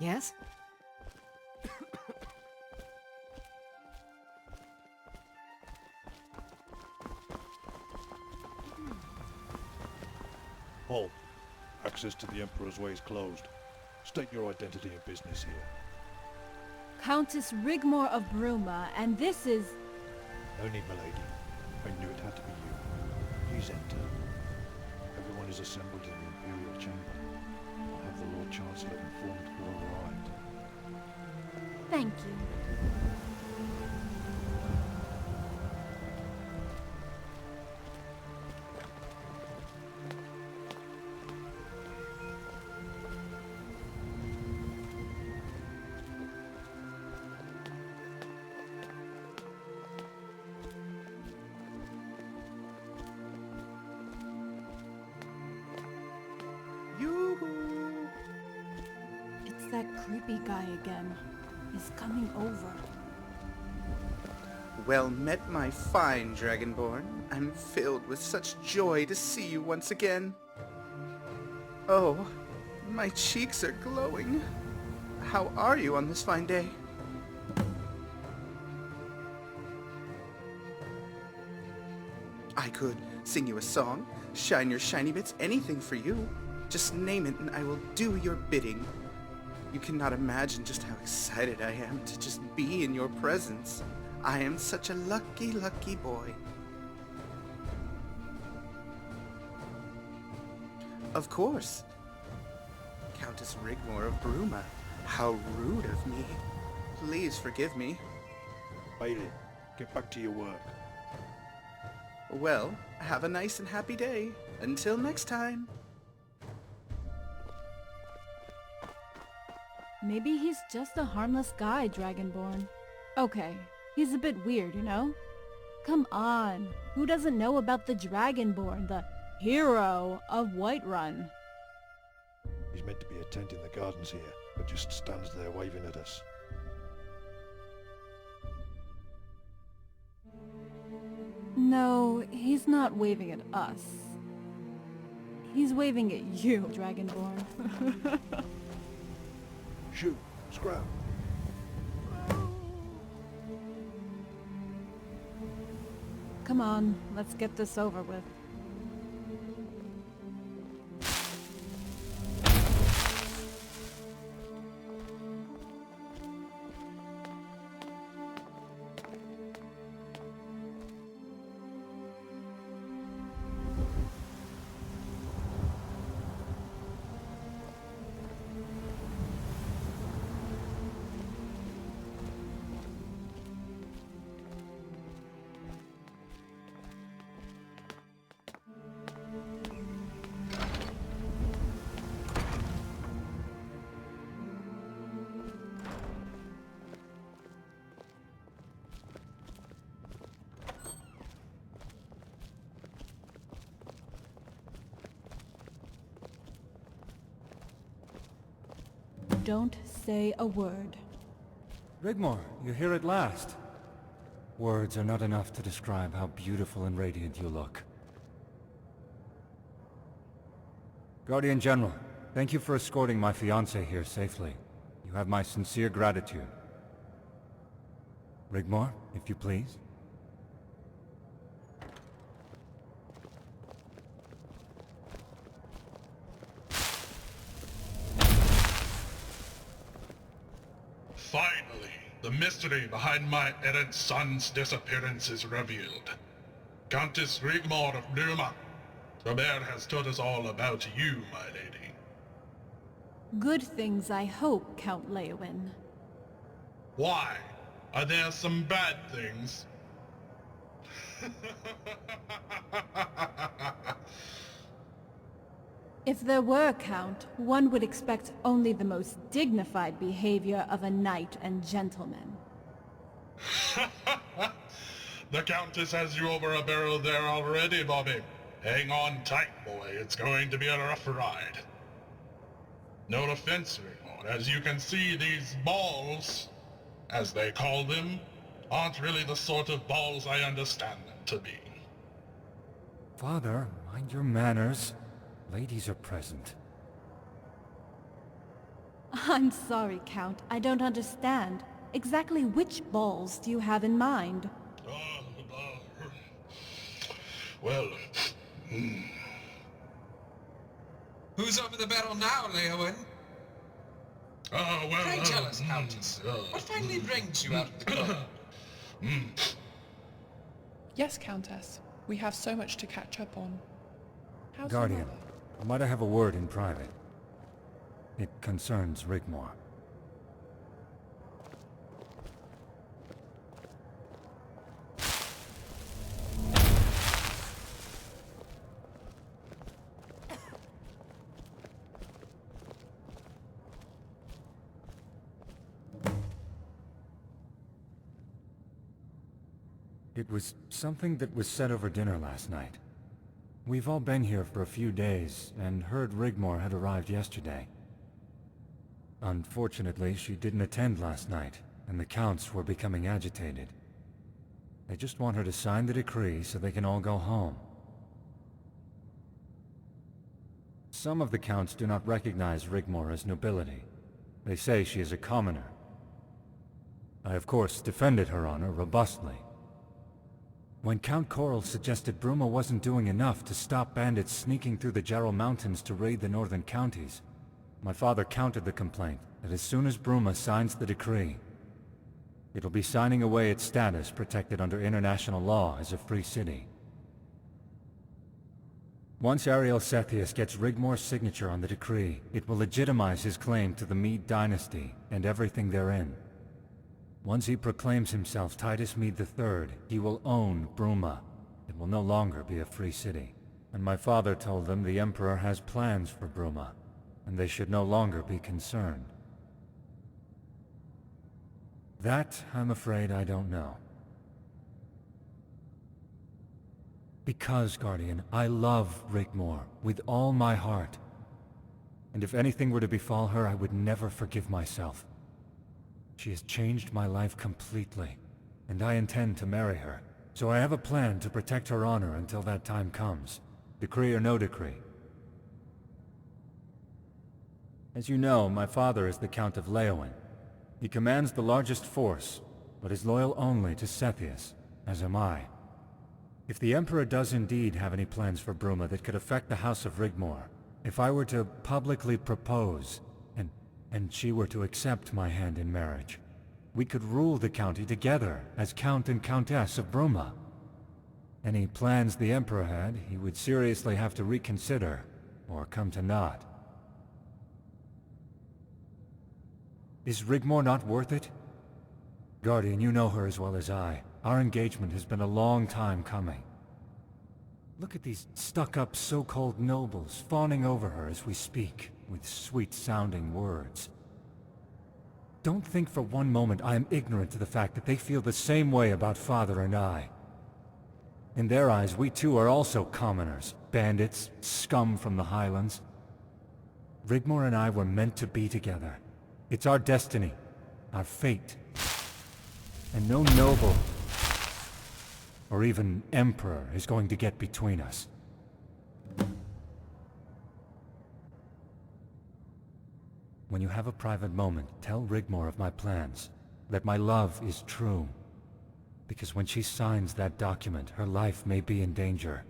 Yes? Halt. Access to the Emperor's Way is closed. State your identity and business here. Countess Rigmor of Bruma, and this is... No need, milady. I knew it had to be you. Please enter. Everyone is assembled in the Imperial chamber. I'll have the Lord Chancellor informed who arrived. Thank you. Yoo-hoo! It's that creepy guy again. He's coming over. Well met, my fine Dragonborn. I'm filled with such joy to see you once again. Oh, my cheeks are glowing. How are you on this fine day? I could sing you a song, shine your shiny bits, anything for you. Just name it and I will do your bidding. You cannot imagine just how excited I am to just be in your presence. I am such a lucky, lucky boy. Of course. Countess Rigmor of Bruma. How rude of me. Please forgive me. Bailey, get back to your work. Well, have a nice and happy day. Until next time. Maybe he's just a harmless guy, Dragonborn. Okay, he's a bit weird, you know? Come on, who doesn't know about the Dragonborn, the hero of Whiterun? He's meant to be attending the gardens here, but just stands there waving at us. No, he's not waving at us. He's waving at you, Dragonborn. Shoot! Scrap! Come on, let's get this over with. Don't say a word. Rigmor, you're here at last. Words are not enough to describe how beautiful and radiant you look. Guardian General, thank you for escorting my fiancée here safely. You have my sincere gratitude. Rigmor, if you please. Finally, the mystery behind my errant son's disappearance is revealed. Countess Rigmor of Bruma. The bear has told us all about you, my lady. Good things, I hope, Count Leowin. Why? Are there some bad things? If there were, Count, one would expect only the most dignified behavior of a knight and gentleman. The Countess has you over a barrel there already, Bobby. Hang on tight, boy. It's going to be a rough ride. No offense, Renewal. As you can see, these balls, as they call them, aren't really the sort of balls I understand them to be. Father, mind your manners. Ladies are present. I'm sorry, Count. I don't understand. Exactly which balls do you have in mind? Well, Who's over the barrel now, Leowyn? Pray tell us, Countess. What finally brings you out of the cold? Yes, Countess. We have so much to catch up on. How's your Guardian, mother? might I have a word in private? It concerns Rigmor. It was something that was said over dinner last night. We've all been here for a few days, and heard Rigmor had arrived yesterday. Unfortunately, she didn't attend last night, and the Counts were becoming agitated. They just want her to sign the decree so they can all go home. Some of the Counts do not recognize Rigmor as nobility. They say she is a commoner. I, of course, defended her honor robustly. When Count Coral suggested Bruma wasn't doing enough to stop bandits sneaking through the Jarl Mountains to raid the northern counties, my father countered the complaint that as soon as Bruma signs the decree, it'll be signing away its status protected under international law as a free city. Once Ariel Sethius gets Rigmor's signature on the decree, it will legitimize his claim to the Mede dynasty and everything therein. Once he proclaims himself Titus Mede III, he will own Bruma. It will no longer be a free city. And my father told them the Emperor has plans for Bruma, and they should no longer be concerned. That, I'm afraid, I don't know. Because, Guardian, I love Rigmor with all my heart. And if anything were to befall her, I would never forgive myself. She has changed my life completely, and I intend to marry her. So I have a plan to protect her honor until that time comes, decree or no decree. As you know, my father is the Count of Leowyn. He commands the largest force, but is loyal only to Sethius, as am I. If the Emperor does indeed have any plans for Bruma that could affect the House of Rigmor, if I were to publicly propose, and she were to accept my hand in marriage, we could rule the county together as Count and Countess of Bruma. Any plans the Emperor had, he would seriously have to reconsider, or come to naught. Is Rigmor not worth it? Guardian, you know her as well as I. Our engagement has been a long time coming. Look at these stuck-up so-called nobles fawning over her as we speak, with sweet-sounding words. Don't think for one moment I am ignorant to the fact that they feel the same way about Father and I. In their eyes, we too are also commoners, bandits, scum from the Highlands. Rigmor and I were meant to be together. It's our destiny, our fate. And no noble, or even Emperor, is going to get between us. When you have a private moment, tell Rigmor of my plans, that my love is true. Because when she signs that document, her life may be in danger.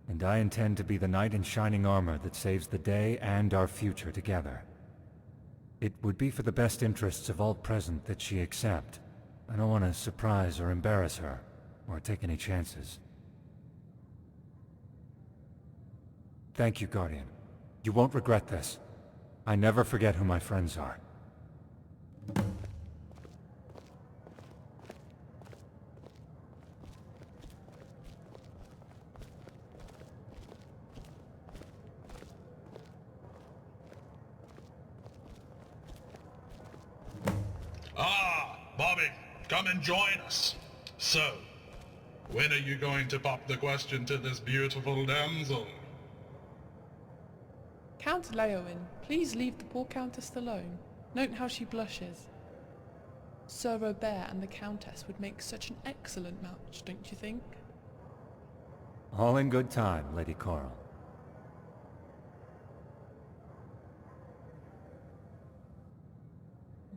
And I intend to be the knight in shining armor that saves the day and our future together. It would be for the best interests of all present that she accept. I don't want to surprise or embarrass her, or take any chances. Thank you, Guardian. You won't regret this. I never forget who my friends are. Bobby, come and join us. So, when are you going to pop the question to this beautiful damsel? Count Leowyn, please leave the poor Countess alone. Note how she blushes. Sir Robert and the Countess would make such an excellent match, don't you think? All in good time, Lady Coral.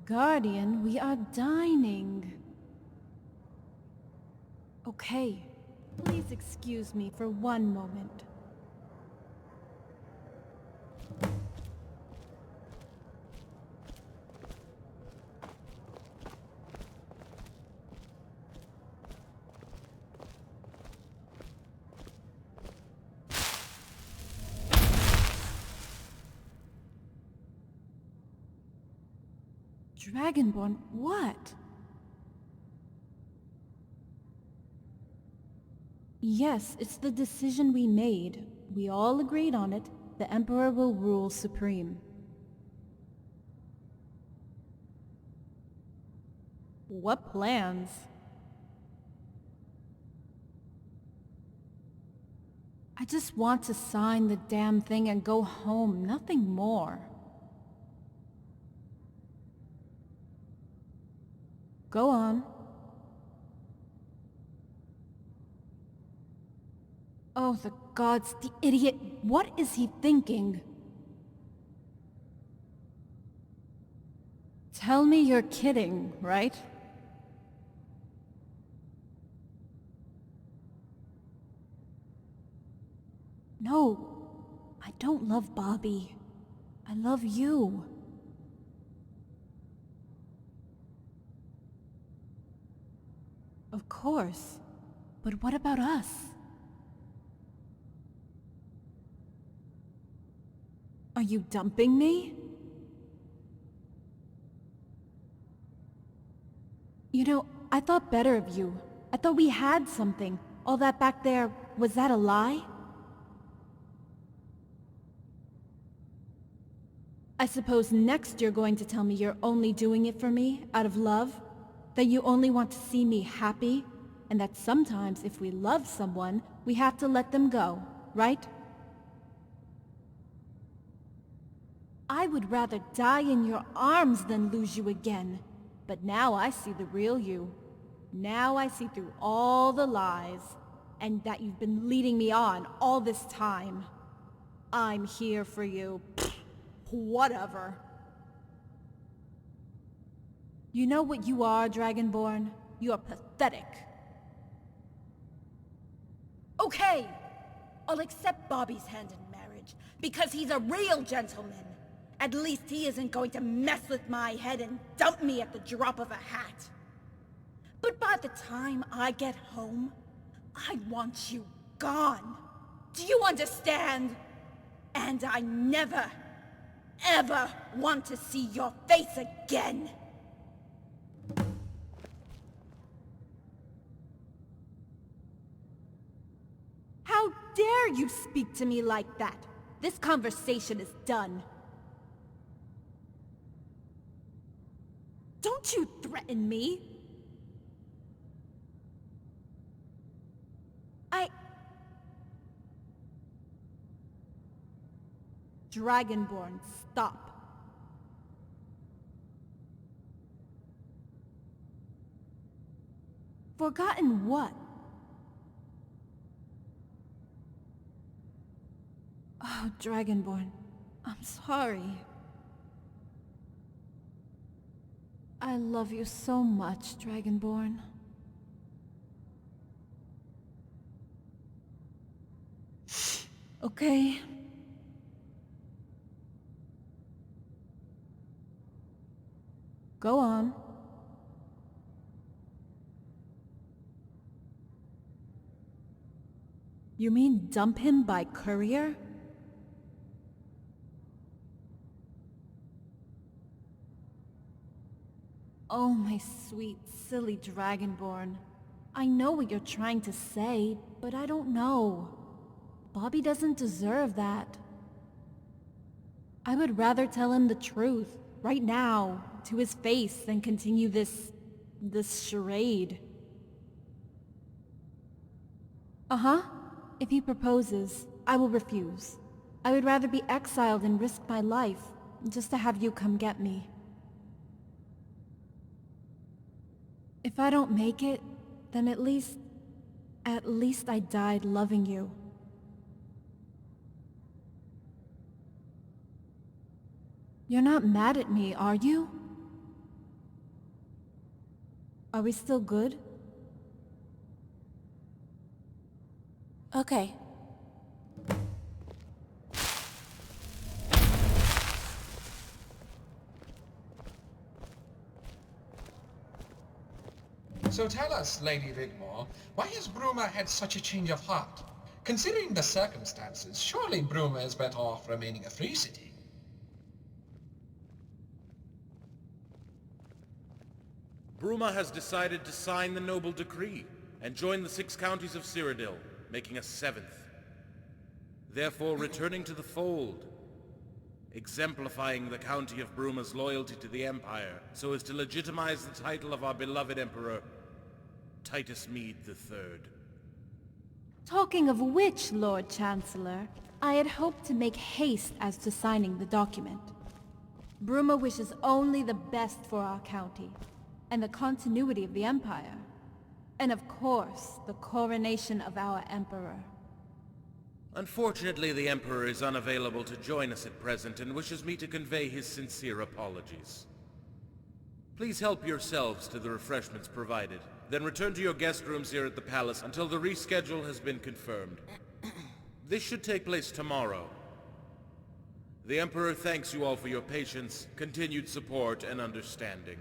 Guardian, we are dining. Okay, please excuse me for one moment. Dragonborn, what? Yes, it's the decision we made. We all agreed on it. The Emperor will rule supreme. What plans? I just want to sign the damn thing and go home, nothing more. Go on. Oh, the gods, the idiot. What is he thinking? Tell me you're kidding, right? No, I don't love Bobby. I love you. Of course. But what about us? Are you dumping me? You know, I thought better of you. I thought we had something. All that back there, was that a lie? I suppose next you're going to tell me you're only doing it for me, out of love? That you only want to see me happy? And that sometimes if we love someone, we have to let them go, right? I would rather die in your arms than lose you again. But now I see the real you. Now I see through all the lies, and that you've been leading me on all this time. I'm here for you. Whatever. You know what you are, Dragonborn? You are pathetic. Okay, I'll accept Bobby's hand in marriage, because he's a real gentleman. At least he isn't going to mess with my head and dump me at the drop of a hat. But by the time I get home, I want you gone. Do you understand? And I never, ever want to see your face again. How dare you speak to me like that? This conversation is done. Don't you threaten me! Dragonborn, stop. Forgotten what? Oh, Dragonborn, I'm sorry. I love you so much, Dragonborn. Okay. Go on. You mean dump him by courier? Oh, my sweet, silly Dragonborn. I know what you're trying to say, but I don't know. Bobby doesn't deserve that. I would rather tell him the truth, right now, to his face, than continue this charade. Uh-huh. If he proposes, I will refuse. I would rather be exiled and risk my life, just to have you come get me. If I don't make it, then at least I died loving you. You're not mad at me, are you? Are we still good? Okay. So tell us, Lady Rigmor, why has Bruma had such a change of heart? Considering the circumstances, surely Bruma is better off remaining a free city. Bruma has decided to sign the noble decree and join the 6 counties of Cyrodiil, making a 7th. Therefore returning to the fold, exemplifying the county of Bruma's loyalty to the Empire so as to legitimize the title of our beloved Emperor, Titus Mede III. Talking of which, Lord Chancellor, I had hoped to make haste as to signing the document. Bruma wishes only the best for our county, and the continuity of the Empire. And of course, the coronation of our Emperor. Unfortunately, the Emperor is unavailable to join us at present and wishes me to convey his sincere apologies. Please help yourselves to the refreshments provided, then return to your guest rooms here at the palace until the reschedule has been confirmed. This should take place tomorrow. The Emperor thanks you all for your patience, continued support, and understanding.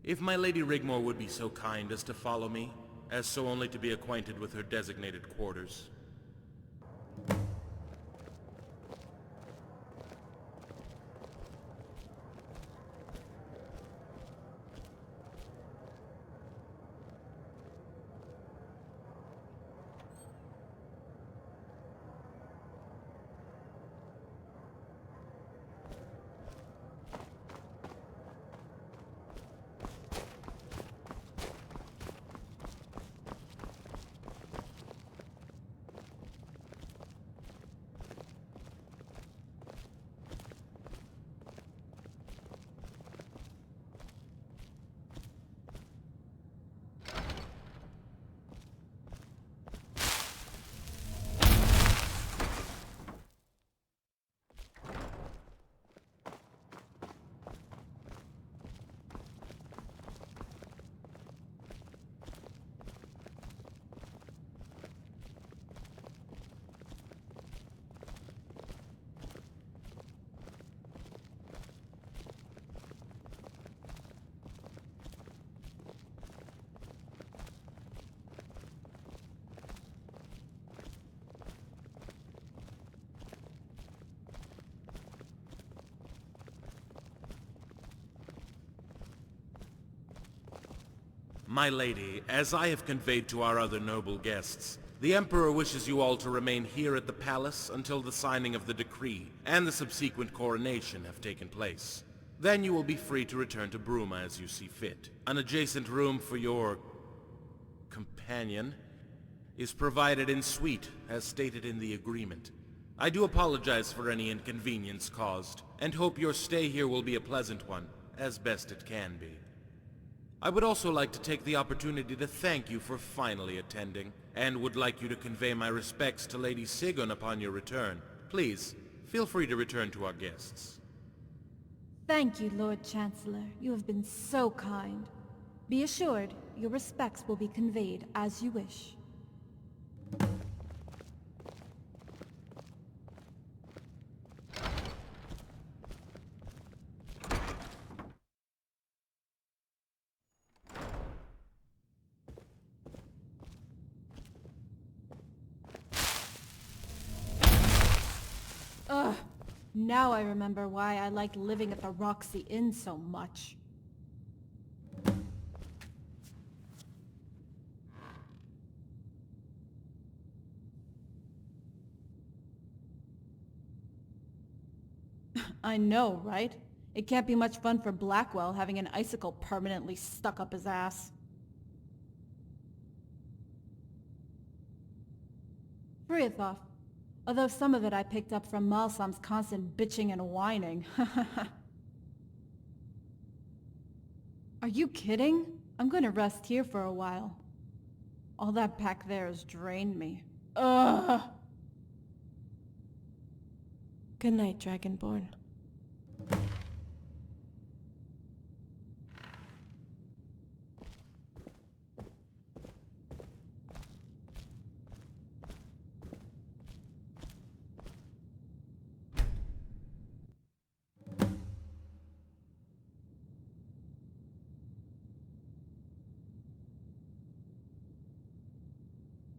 If my Lady Rigmor would be so kind as to follow me, as so only to be acquainted with her designated quarters. My lady, as I have conveyed to our other noble guests, the Emperor wishes you all to remain here at the palace until the signing of the decree and the subsequent coronation have taken place. Then you will be free to return to Bruma as you see fit. An adjacent room for your companion is provided in suite, as stated in the agreement. I do apologize for any inconvenience caused, and hope your stay here will be a pleasant one, as best it can be. I would also like to take the opportunity to thank you for finally attending, and would like you to convey my respects to Lady Sigun upon your return. Please, feel free to return to our guests. Thank you, Lord Chancellor. You have been so kind. Be assured, your respects will be conveyed as you wish. Ugh. Now I remember why I liked living at the Roxy Inn so much. I know, right? It can't be much fun for Blackwell having an icicle permanently stuck up his ass. Friathoff. Although some of it I picked up from Malsam's constant bitching and whining. Are you kidding? I'm gonna rest here for a while. All that back there has drained me. Ugh! Good night, Dragonborn.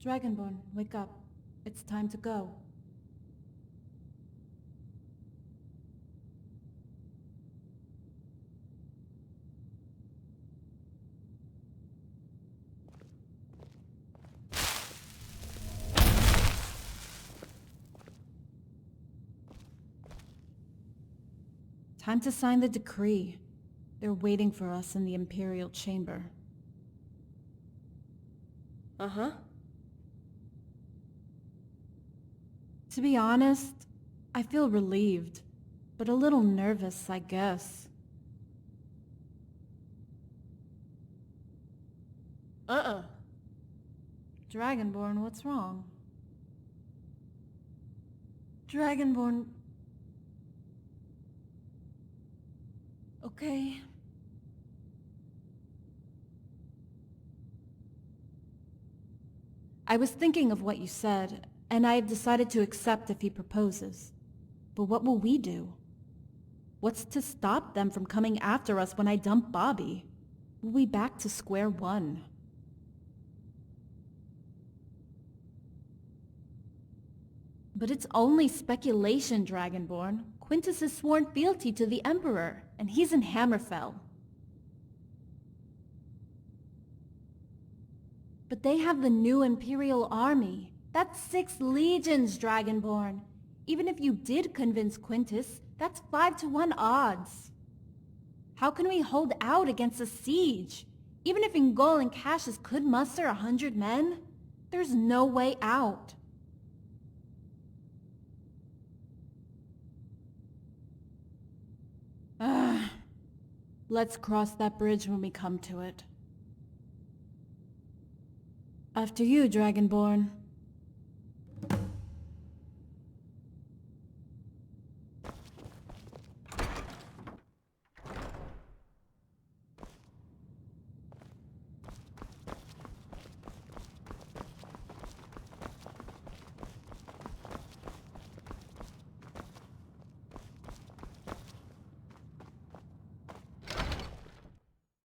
Dragonborn, wake up. It's time to go. Time to sign the decree. They're waiting for us in the Imperial chamber. Uh-huh. To be honest, I feel relieved, but a little nervous, I guess. Dragonborn, what's wrong? Dragonborn... Okay. I was thinking of what you said, and I have decided to accept if he proposes. But what will we do? What's to stop them from coming after us when I dump Bobby? We'll be back to square one. But it's only speculation, Dragonborn. Quintus has sworn fealty to the Emperor, and he's in Hammerfell. But they have the new Imperial army. That's 6 legions, Dragonborn. Even if you did convince Quintus, that's 5-to-1 odds. How can we hold out against a siege? Even if Ingol and Cassius could muster 100 men, there's no way out. Let's cross that bridge when we come to it. After you, Dragonborn.